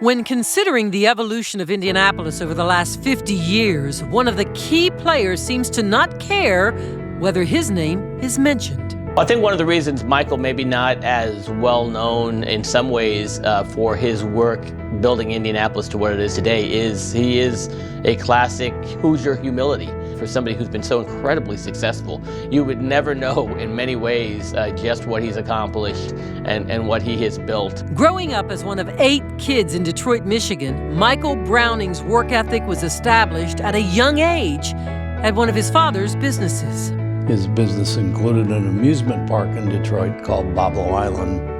When considering the evolution of Indianapolis over the last 50 years, one of the key players seems to not care whether his name is mentioned. I think one of the reasons Michael may be not as well known in some ways for his work building Indianapolis to what it is today is he is a classic Hoosier humility. For somebody who's been so incredibly successful, you would never know in many ways just what he's accomplished and what he has built. Growing up as one of 8 kids in Detroit, Michigan, Michael Browning's work ethic was established at a young age at one of his father's businesses. His business included an amusement park in Detroit called Boblo Island.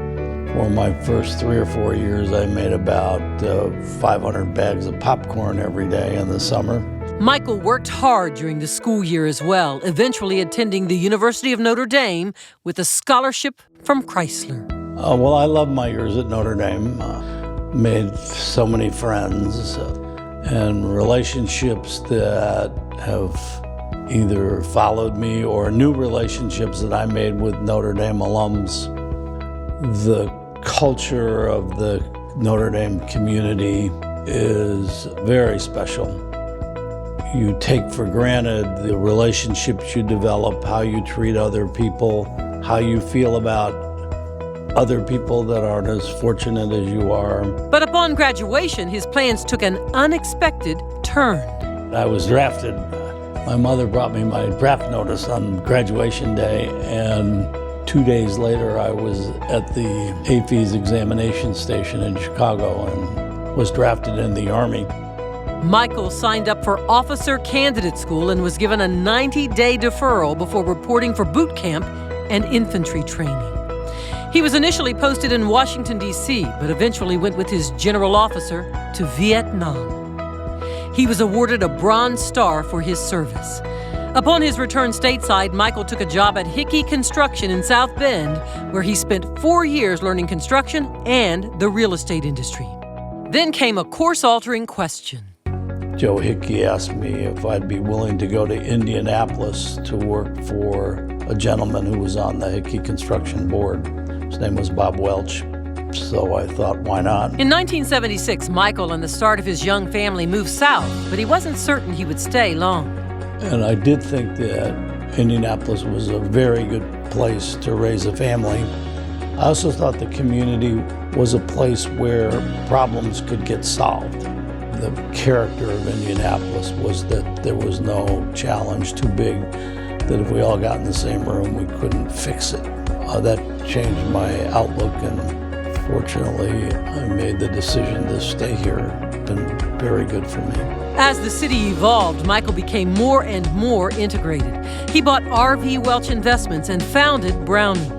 For my first 3 or 4 years, I made about 500 bags of popcorn every day in the summer. Michael worked hard during the school year as well, eventually attending the University of Notre Dame with a scholarship from Chrysler. Well, I loved my years at Notre Dame. Made so many friends and relationships that have either followed me or new relationships that I made with Notre Dame alums. The culture of the Notre Dame community is very special. You take for granted the relationships you develop, how you treat other people, how you feel about other people that aren't as fortunate as you are. But upon graduation, his plans took an unexpected turn. I was drafted. My mother brought me my draft notice on graduation day, and 2 days later I was at the AFES examination station in Chicago and was drafted in the Army. Michael signed up for officer candidate school and was given a 90-day deferral before reporting for boot camp and infantry training. He was initially posted in Washington, D.C., but eventually went with his general officer to Vietnam. He was awarded a Bronze Star for his service. Upon his return stateside, Michael took a job at Hickey Construction in South Bend, where he spent 4 years learning construction and the real estate industry. Then came a course-altering question. Joe Hickey asked me if I'd be willing to go to Indianapolis to work for a gentleman who was on the Hickey Construction Board. His name was Bob Welch, so I thought, why not? In 1976, Michael and the start of his young family moved south, but he wasn't certain he would stay long. And I did think that Indianapolis was a very good place to raise a family. I also thought the community was a place where problems could get solved. The character of Indianapolis was that there was no challenge too big, that if we all got in the same room, we couldn't fix it. That changed my outlook, and fortunately, I made the decision to stay here. It's been very good for me. As the city evolved, Michael became more and more integrated. He bought R.V. Welch Investments and founded Browning.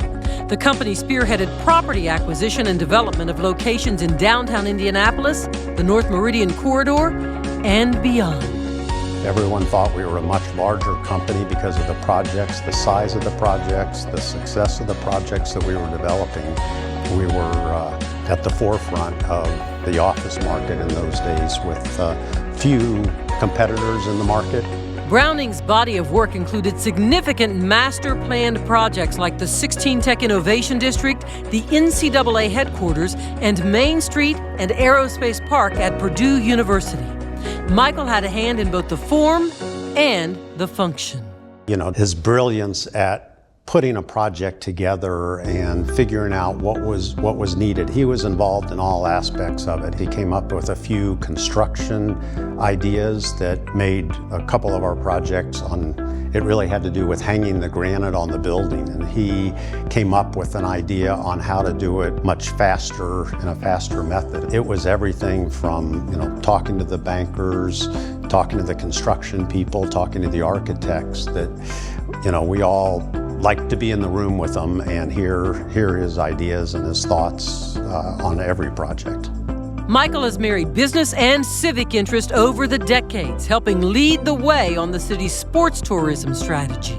The company spearheaded property acquisition and development of locations in downtown Indianapolis, the North Meridian Corridor, and beyond. Everyone thought we were a much larger company because of the projects, the size of the projects, the success of the projects that we were developing. We were at the forefront of the office market in those days with few competitors in the market. Browning's body of work included significant master-planned projects like the 16 Tech Innovation District, the NCAA headquarters, and Main Street and Aerospace Park at Purdue University. Michael had a hand in both the form and the function. You know, his brilliance at putting a project together and figuring out what was needed. He was involved in all aspects of it. He came up with a few construction ideas that made a couple of our projects it really had to do with hanging the granite on the building. And he came up with an idea on how to do it much faster, in a faster method. It was everything from, talking to the bankers, talking to the construction people, talking to the architects that, we all like to be in the room with him and hear his ideas and his thoughts on every project. Michael has married business and civic interest over the decades, helping lead the way on the city's sports tourism strategy.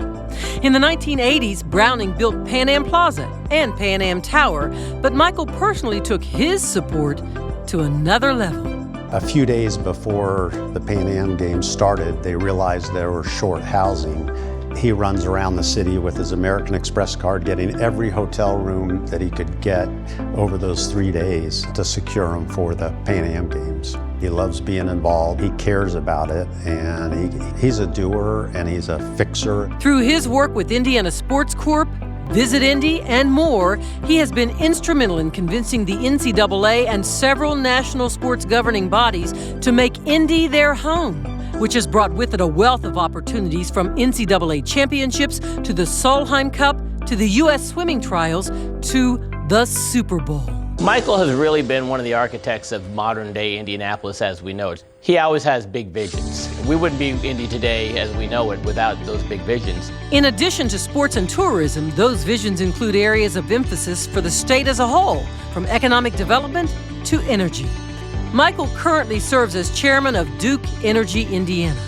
In the 1980s, Browning built Pan Am Plaza and Pan Am Tower, but Michael personally took his support to another level. A few days before the Pan Am Games started, they realized they were short housing He runs around the city with his American Express card, getting every hotel room that he could get over those 3 days to secure them for the Pan Am Games. He loves being involved, he cares about it, and he's a doer and he's a fixer. Through his work with Indiana Sports Corp, Visit Indy, and more, he has been instrumental in convincing the NCAA and several national sports governing bodies to make Indy their home, which has brought with it a wealth of opportunities from NCAA championships to the Solheim Cup to the U.S. swimming trials to the Super Bowl. Michael has really been one of the architects of modern-day Indianapolis as we know it. He always has big visions. We wouldn't be Indy today as we know it without those big visions. In addition to sports and tourism, those visions include areas of emphasis for the state as a whole, from economic development to energy. Michael currently serves as chairman of Duke Energy Indiana.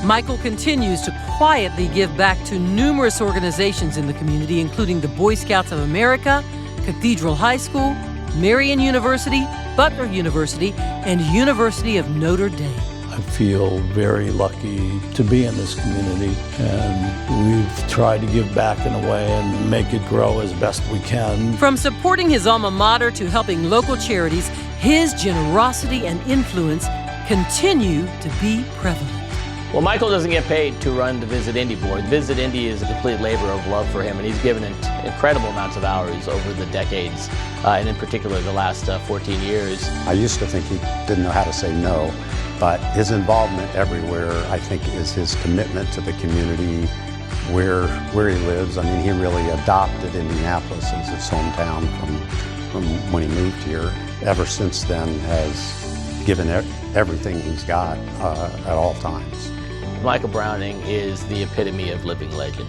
Michael continues to quietly give back to numerous organizations in the community, including the Boy Scouts of America, Cathedral High School, Marian University, Butler University, and University of Notre Dame. I feel very lucky to be in this community, and we've tried to give back in a way and make it grow as best we can. From supporting his alma mater to helping local charities, his generosity and influence continue to be prevalent. Well, Michael doesn't get paid to run the Visit Indy board. Visit Indy is a complete labor of love for him, and he's given incredible amounts of hours over the decades, and in particular the last 14 years. I used to think he didn't know how to say no, but his involvement everywhere, I think, is his commitment to the community where he lives. I mean, he really adopted Indianapolis as his hometown from when he moved here. Ever since then has given everything he's got at all times. Michael Browning is the epitome of living legend.